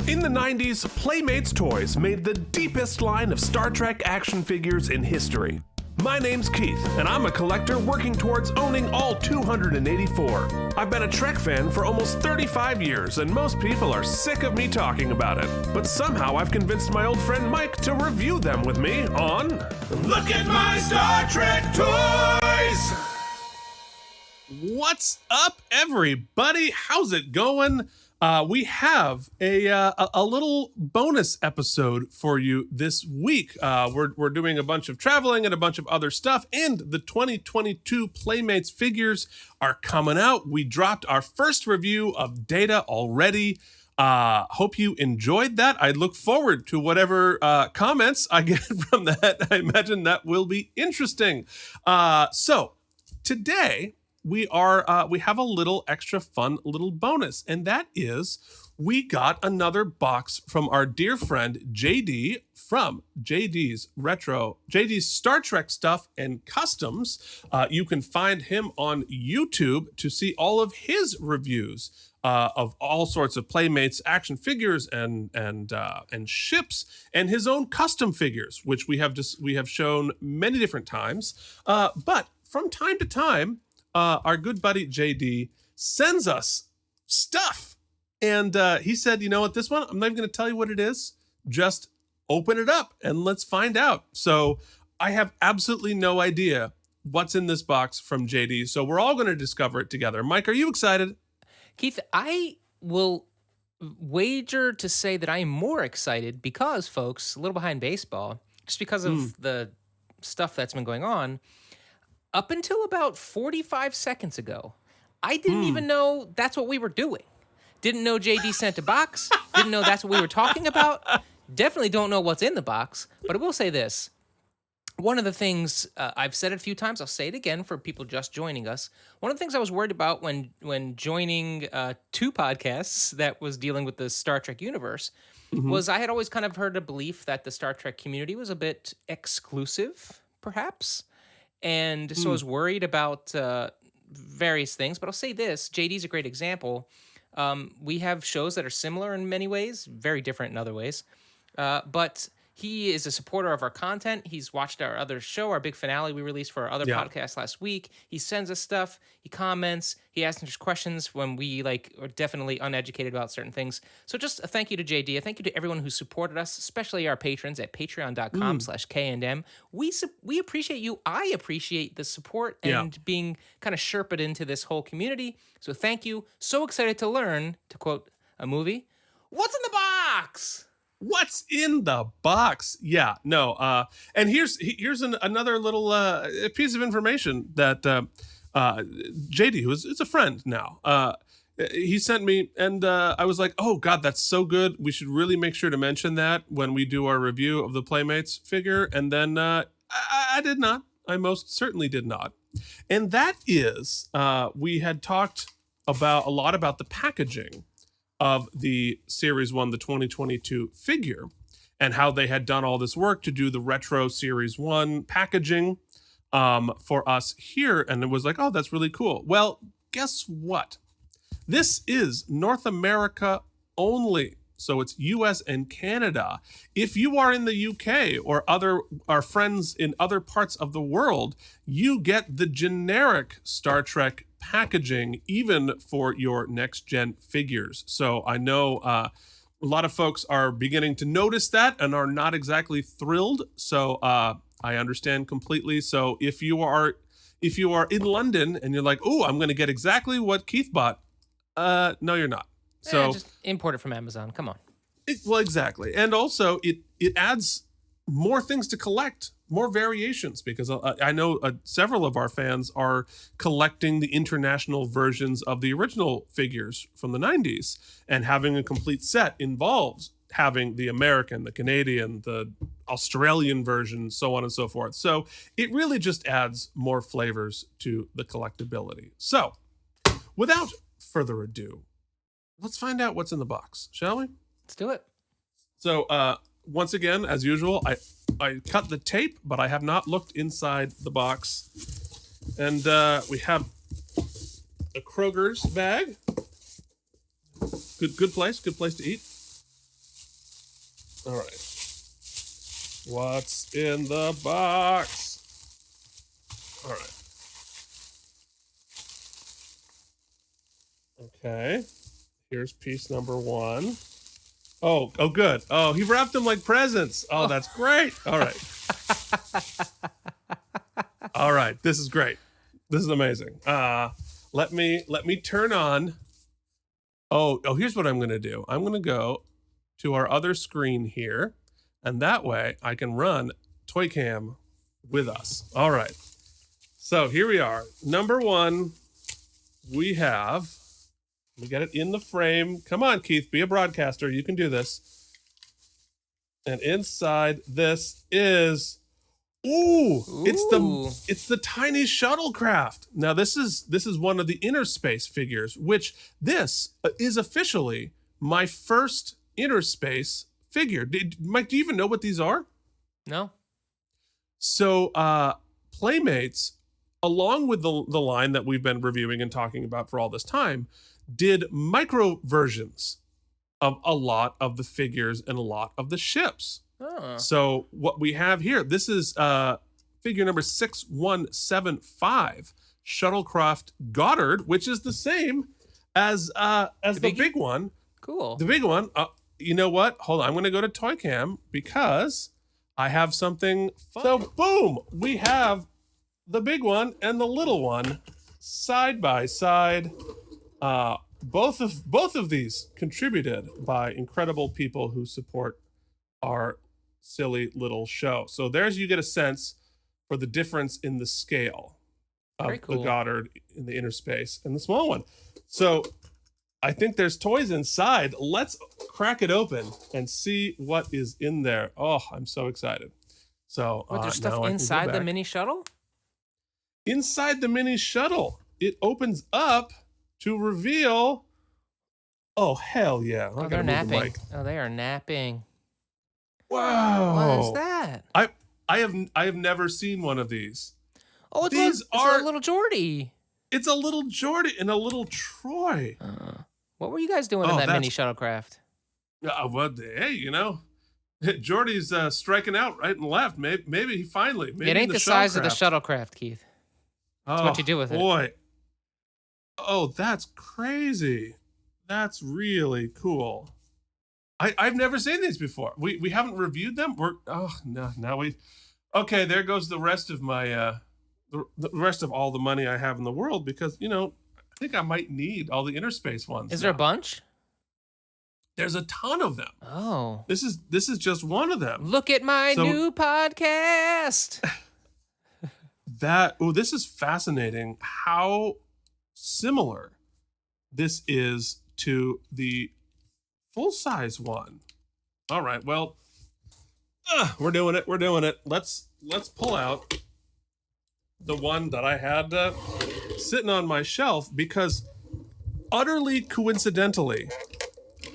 In the 90s, Playmates Toys made the deepest line of Star Trek action figures in history. My name's Keith, and I'm a collector working towards owning all 284. I've been a Trek fan for almost 35 years, and most people are sick of me talking about it. But somehow I've convinced my old friend Mike to review them with me on Look at My Star Trek Toys! What's up, everybody? How's it going? We have a little bonus episode for you this week. We're doing a bunch of traveling and a bunch of other stuff, and the 2022 Playmates figures are coming out. We dropped our first review of Data already. Hope you enjoyed that. I look forward to whatever comments I get from that. I imagine that will be interesting. So today we have a little extra fun little bonus, and that is we got another box from our dear friend JD from JD's Star Trek Stuff and Customs. You can find him on YouTube to see all of his reviews of all sorts of Playmates action figures and ships, and his own custom figures, which we have shown many different times. But from time to time, our good buddy JD sends us stuff. And he said, you know what, this one, I'm not even going to tell you what it is. Just open it up and let's find out. So I have absolutely no idea what's in this box from JD. So we're all going to discover it together. Mike, are you excited? Keith, I will wager to say that I am more excited because, folks, a little behind baseball, just because of the stuff that's been going on. Up until about 45 seconds ago, I didn't even know that's what we were doing. Didn't know JD sent a box. Didn't know that's what we were talking about. Definitely don't know what's in the box. But I will say this. One of the things, I've said it a few times, I'll say it again for people just joining us. One of the things I was worried about when joining two podcasts that was dealing with the Star Trek universe was I had always kind of heard a belief that the Star Trek community was a bit exclusive, perhaps. And so I was worried about various things, but I'll say this, JD's a great example. We have shows that are similar in many ways, very different in other ways, but he is a supporter of our content. He's watched our other show, our big finale we released for our other podcast last week. He sends us stuff. He comments. He asks us questions when we are definitely uneducated about certain things. So just a thank you to JD. A thank you to everyone who supported us, especially our patrons at patreon.com/KNM. We appreciate you. I appreciate the support and being kind of sherped into this whole community. So thank you. So excited to learn, to quote a movie, what's in the box? What's in the box? Yeah, no. And here's another little piece of information that JD, who is a friend now, he sent me, and I was like, oh God, that's so good. We should really make sure to mention that when we do our review of the Playmates figure. And then I did not. I most certainly did not. And that is, we had talked a lot about the packaging of the Series 1, the 2022 figure, and how they had done all this work to do the retro Series 1 packaging for us here. And it was like, oh, that's really cool. Well, guess what? This is North America only. So it's US and Canada. If you are in the UK or our friends in other parts of the world, you get the generic Star Trek packaging even for your next gen figures. So I know a lot of folks are beginning to notice that and are not exactly thrilled. So I understand completely. So if you are in London and you're like, oh, I'm going to get exactly what Keith bought, no, you're not. So just import it from Amazon. Come on. Well, exactly. And also it adds more things to collect, more variations, because I know several of our fans are collecting the international versions of the original figures from the 90s, and having a complete set involves having the American, the Canadian, the Australian version, so on and so forth. So it really just adds more flavors to the collectability. So without further ado, let's find out what's in the box, shall we? Let's do it. So once again, as usual, I cut the tape, but I have not looked inside the box. And we have a Kroger's bag. Good place to eat. All right. What's in the box? All right. Okay. Here's piece number 1. Oh, good. Oh, he wrapped them like presents. Oh, that's great. All right. All right. This is great. This is amazing. Let me turn on. Oh, here's what I'm going to do. I'm going to go to our other screen here, and that way I can run Toy Cam with us. All right. So here we are. Number 1, we get it in the frame. Come on, Keith, be a broadcaster. You can do this. And inside this is, ooh. It's the tiny shuttlecraft. Now this is one of the Innerspace figures, which this is officially my first Innerspace figure. Mike, do you even know what these are? No. So Playmates, along with the line that we've been reviewing and talking about for all this time, did micro versions of a lot of the figures and a lot of the ships. So what we have here, this is figure number 6175, Shuttlecraft Goddard, which is the same as the big one. Cool. The big one. You know what? Hold on. I'm going to go to Toy Cam because I have something fun. So boom, we have the big one and the little one side by side. Both of these contributed by incredible people who support our silly little show. So you get a sense for the difference in the scale of the Goddard in the Innerspace and the small one. So I think there's toys inside. Let's crack it open and see what is in there. Oh, I'm so excited. So there's stuff inside the mini shuttle? Inside the mini shuttle. It opens up to reveal. Oh, hell yeah. Oh, they're napping. Oh, they are napping. Wow. What is that? I have never seen one of these. Oh, it's a little Geordie. It's a little Geordie and a little Troy. What were you guys doing in that mini shuttlecraft? Well, hey, Geordie's striking out right and left. Maybe he finally. Maybe it ain't the size of the shuttlecraft, Keith. It's what you do with it. Boy. Oh, that's crazy. That's really cool. I've never seen these before. We haven't reviewed them. Okay, there goes the rest of my the rest of all the money I have in the world, because I think I might need all the Innerspace ones. Is there a bunch? There's a ton of them. Oh. This is just one of them. Look at my new podcast. This is fascinating how similar this is to the full-size one. All right, well, we're doing it. Let's pull out the one that I had sitting on my shelf, because utterly coincidentally,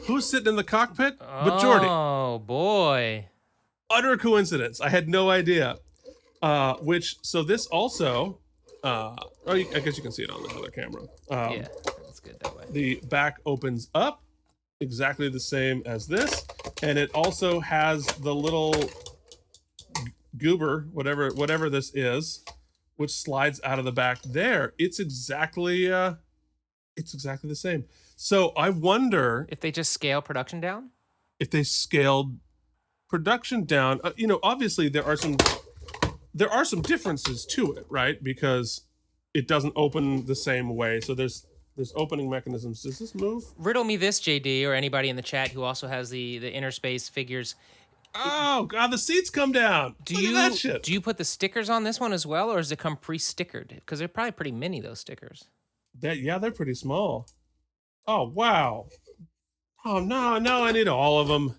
who's sitting in the cockpit but Geordie? Oh boy. Utter coincidence. I had no idea. So this also, I guess you can see it on the other camera. Yeah, that's good that way. The back opens up exactly the same as this, and it also has the little goober, whatever this is, which slides out of the back there. It's exactly the same. So I wonder if they just scale production down. If they scaled production down, obviously there are some differences to it, right? Because it doesn't open the same way. So there's opening mechanisms. Does this move? Riddle me this, JD, or anybody in the chat who also has the Innerspace figures. Oh God, the seats come down. Look at that shit. Do you put the stickers on this one as well, or does it come pre-stickered? Because they're probably pretty mini, those stickers. They're pretty small. Oh wow. Oh no, I need all of them.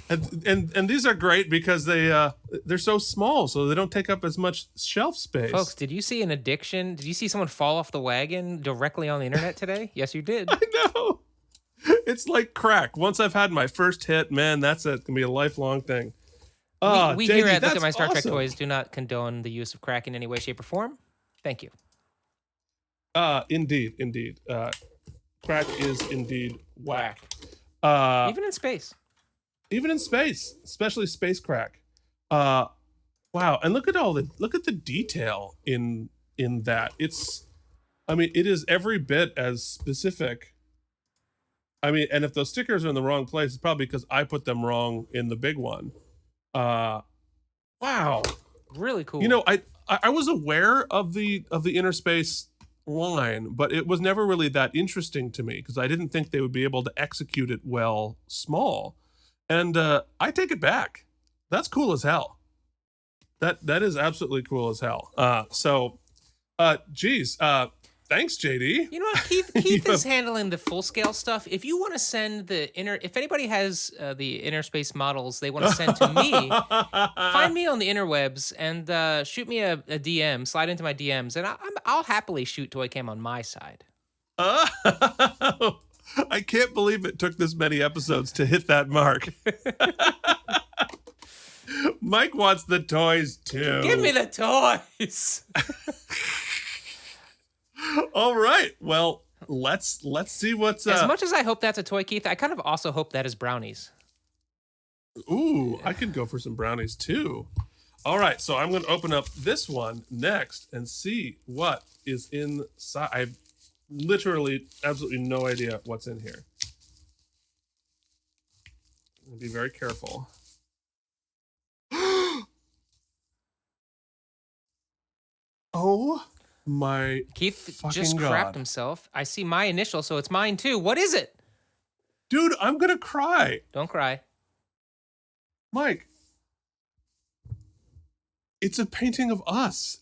And these are great because they're so small, so they don't take up as much shelf space. Folks, did you see an addiction? Did you see someone fall off the wagon directly on the internet today? Yes, you did. I know. It's like crack. Once I've had my first hit, man, that's it. It's gonna be a lifelong thing. We here at Look at My Star Trek Toys do not condone the use of crack in any way, shape, or form. Thank you. Indeed. Crack is indeed whack. Even in space. even in space, especially space crack. Wow, and look at the detail in that. It is every bit as specific. And if those stickers are in the wrong place, it's probably because I put them wrong in the big one. Wow, Really cool. I was aware of the Innerspace line, but it was never really that interesting to me because I didn't think they would be able to execute it well small. And I take it back. That's cool as hell. That is absolutely cool as hell. Thanks, JD. You know what, Keith is handling the full scale stuff. If you want to send if anybody has the Innerspace models they want to send to me, find me on the interwebs and shoot me a DM, slide into my DMs, and I'll happily shoot Toy Cam on my side. I can't believe it took this many episodes to hit that mark. Mike wants the toys too. Give me the toys. All right. Well, let's see what's As much as I hope that's a toy, Keith, I kind of also hope that is brownies. Ooh, I could go for some brownies too. All right, so I'm going to open up this one next and see what is inside. I have literally absolutely no idea what's in here. I'll be very careful. Oh my Keith fucking just God. crapped himself. I see my initial, so it's mine too. What is it? Dude, I'm gonna cry. Don't cry. Mike, it's a painting of us.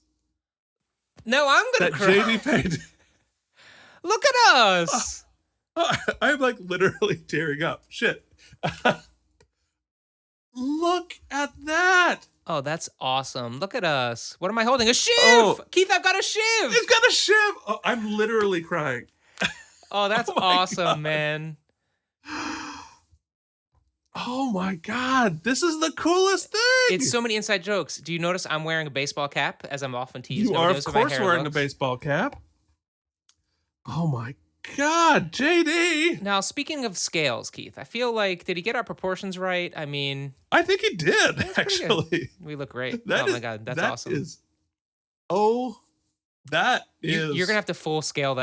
No, I'm gonna That cry. JD painted. Look at us. I'm like literally tearing up. Shit. Look at that. Oh, that's awesome. Look at us. What am I holding? A shiv! Oh. Keith, I've got a shiv! It's got a shiv. Oh, I'm literally crying. Oh, that's Oh my awesome, God. man. Oh my God. This is the coolest thing. It's so many inside jokes. Do you notice I'm wearing a baseball cap, as I'm often teased? You Nobody are, knows of how my course, hair wearing looks. a baseball cap. Oh my God, JD. Now, speaking of scales, Keith, I feel like, did he get our proportions right? I mean, I think he did, pretty good. actually. we look great. That Oh is- my God, that's that awesome. That is. You're gonna have to full scale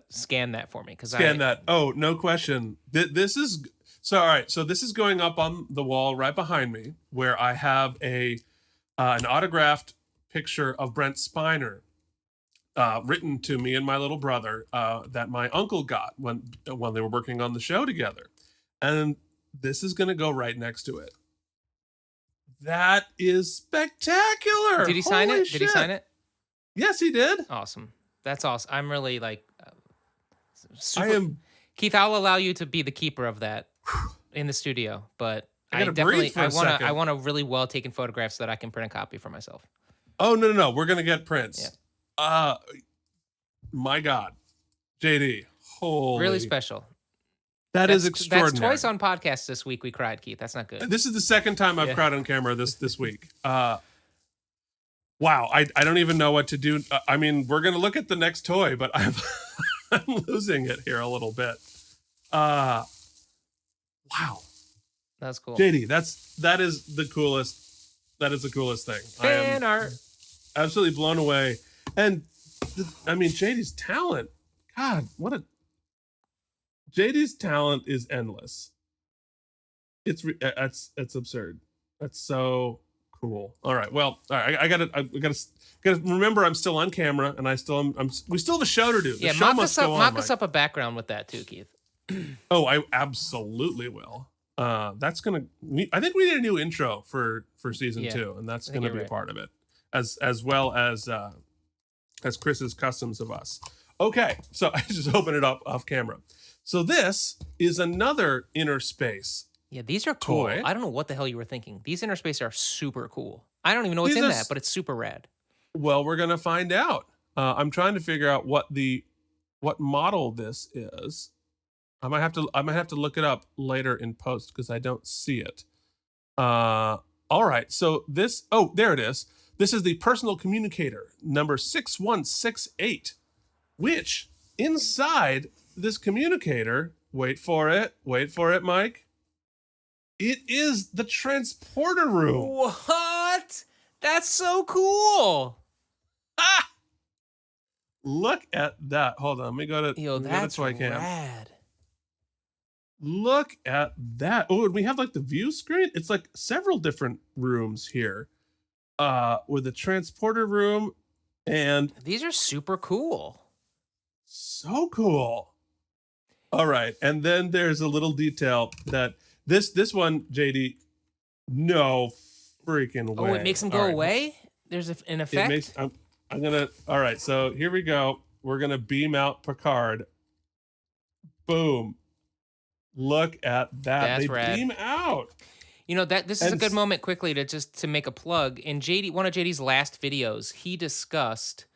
scan that for me because Scan that. Oh, no question. This is so. All right. So this is going up on the wall right behind me, where I have an autographed picture of Brent Spiner, written to me and my little brother, that my uncle got when they were working on the show together, and this is going to go right next to it. That is spectacular. Did he sign Holy it? Did he shit. sign it? Yes, he did. Awesome. That's awesome. I'm really like super. I am. Keith, I'll allow you to be the keeper of that in the studio, but I I gotta definitely breathe for a I second. want a really well taken photograph so that I can print a copy for myself. Oh no! We're gonna get prints. Yeah. My God, JD, holy, Really special. That is That's extraordinary. twice on podcast this week we cried, Keith. That's not good. This is the second time I've Yeah. cried on camera this week. Wow, I don't even know what to do. I mean, we're gonna look at the next toy, but I'm I'm losing it here a little bit. Wow, That's cool. JD, that is the coolest. That is the coolest thing. I am Fan art. absolutely blown away. And JD's talent. God, JD's talent is endless. It's absurd. That's so cool. All right. Well, all right. I gotta remember I'm still on camera and we still have a show to do. The Yeah, show must go on. mock Mike. us up a background with that too, Keith. Oh, I absolutely will. That's gonna. I think we need a new intro for season 2, and that's I think gonna be you're a part of it, as well as Chris's customs of us. Okay, so I just open it up off camera. So this is another Innerspace. Yeah, these are cool. Toy. I don't know what the hell you were thinking. These Innerspace are super cool. I don't even know what's These in are that, but it's super rad. Well, we're gonna find out. I'm trying to figure out what model this is. I might have to look it up later in post because I don't see it. All right, so this. Oh, there it is. This is the personal communicator number 6168, which inside this communicator. Wait for it, Mike. It is the transporter room. What? That's so cool. Ah! Look at that. Hold on. Let me go to, Yo, that's Toy Cam. rad. Look at that. Oh, and we have like the view screen. It's like several different rooms here. With a transporter room, and these are super cool. So cool. All right, and then there's a little detail that this one, JD, no freaking way. Oh, it makes them go away? There's an effect? It makes, I'm gonna, all right, so here we go. We're gonna beam out Picard. Boom. Look at that. That's they rad. Beam out. You know, this is a good moment quickly to make a plug. In one of JD's last videos, he discussed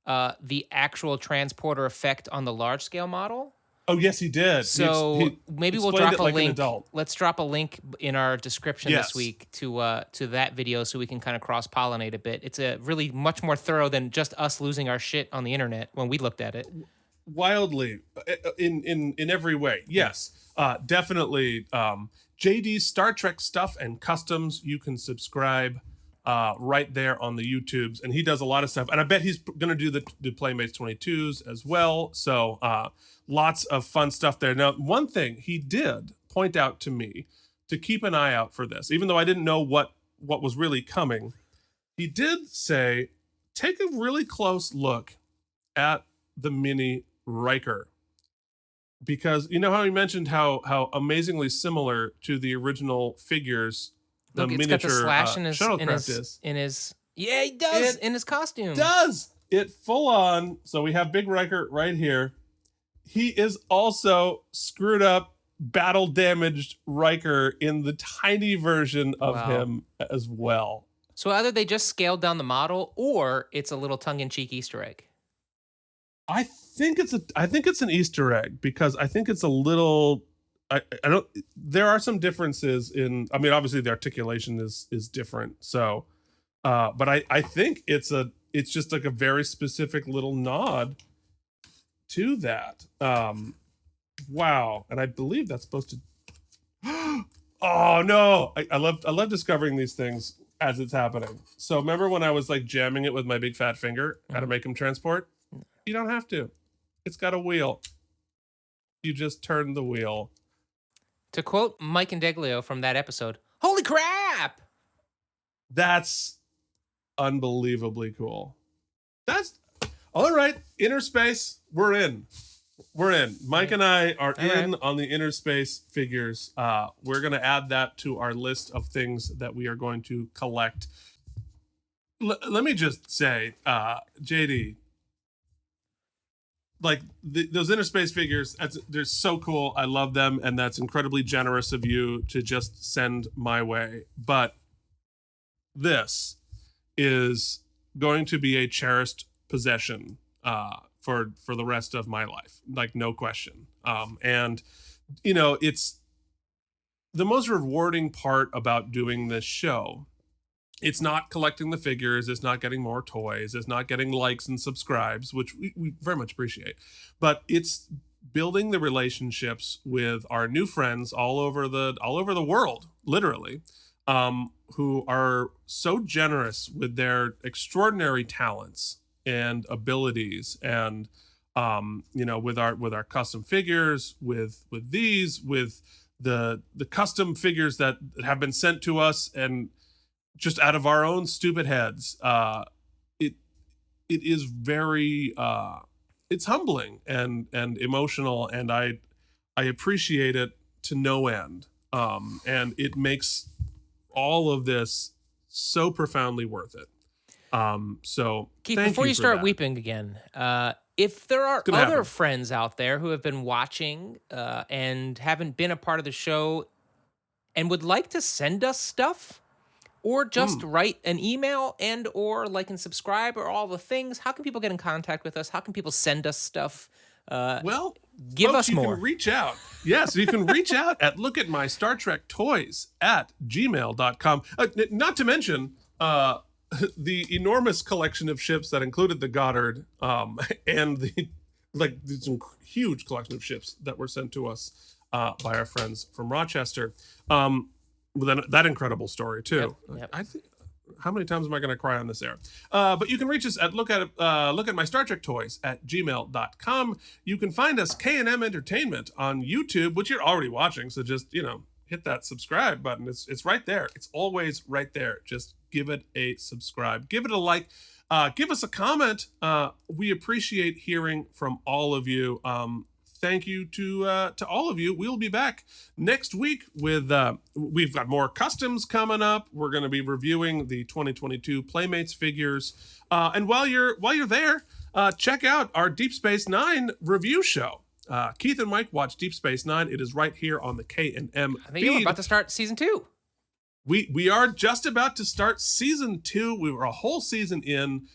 the actual transporter effect on the large scale model. Oh, yes, he did. So maybe we'll drop a link. Let's drop a link in our description this week to that video so we can kind of cross-pollinate a bit. It's a really much more thorough than just us losing our shit on the internet when we looked at it. Wildly, in every way. Yes, definitely. JD's Star Trek stuff and customs, you can subscribe right there on the YouTubes, and he does a lot of stuff, and I bet he's gonna do the Playmates 22s as well, so lots of fun stuff there. Now, one thing he did point out to me to keep an eye out for this, even though I didn't know what was really coming, he did say take a really close look at the mini Riker, because you know how he mentioned how amazingly similar to the original figures the Look, miniature got the slash shuttlecraft is. In his yeah, he does in his costume. Does it full on? So we have Big Riker right here. He is also screwed up, battle damaged Riker in the tiny version of him as well. So either they just scaled down the model, or it's a little tongue-in-cheek Easter egg. I think it's an Easter egg, because I think it's a little. I don't. There are some differences in. I mean, obviously the articulation is different. So, but I think it's just like a very specific little nod to that. Wow, and I believe that's supposed to. Oh no! I love discovering these things as it's happening. So remember when I was like jamming it with my big fat finger, how to make him transport? You don't have to. It's got a wheel. You just turn the wheel. To quote Mike and Deglio from that episode, "Holy crap!" That's unbelievably cool. That's all right. Innerspace, we're in. Mike and I are in on the Innerspace figures. We're gonna add that to our list of things that we are going to collect. Let me just say, JD, like those Innerspace figures, they're so cool. I love them, and that's incredibly generous of you to just send my way. But this is going to be a cherished possession for the rest of my life, like no question. And you know, it's the most rewarding part about doing this show. It's not collecting the figures, it's not getting more toys, it's not getting likes and subscribes, which we very much appreciate, but it's building the relationships with our new friends all over the world, literally, who are so generous with their extraordinary talents and abilities, and you know, with our custom figures, with the custom figures that have been sent to us, and just out of our own stupid heads. It is very it's humbling and emotional, and I appreciate it to no end. And it makes all of this so profoundly worth it. So Keith, thank before you start that. weeping again, if there are other friends out there who have been watching and haven't been a part of the show and would like to send us stuff, or just write an email and or like and subscribe, or all the things, how can people get in contact with us? How can people send us stuff? Well, give folks, us more. You can reach out. Yes, you can reach out at lookatmystartrektoys@gmail.com. Not to mention the enormous collection of ships that included the Goddard, and the some huge collection of ships that were sent to us by our friends from Rochester. Well, that incredible story too. Yep. I think. How many times am I going to cry on this air? But you can reach us at look at my Star Trek toys at gmail.com. You can find us K&M Entertainment on YouTube, which you're already watching. So just, hit that subscribe button. It's right there. It's always right there. Just give it a subscribe. Give it a like. Give us a comment. We appreciate hearing from all of you. Thank you to all of you. We'll be back next week with we've got more customs coming up. We're going to be reviewing the 2022 Playmates figures. And while you're there, check out our Deep Space Nine review show. Keith and Mike watch Deep Space Nine. It is right here on the K&M I think you're about to start season 2. We are just about to start season 2. We were a whole season in.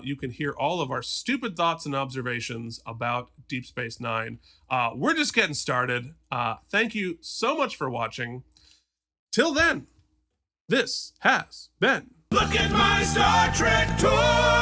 You can hear all of our stupid thoughts and observations about Deep Space Nine. We're just getting started. Thank you so much for watching. Till then, this has been Look at My Star Trek Toys!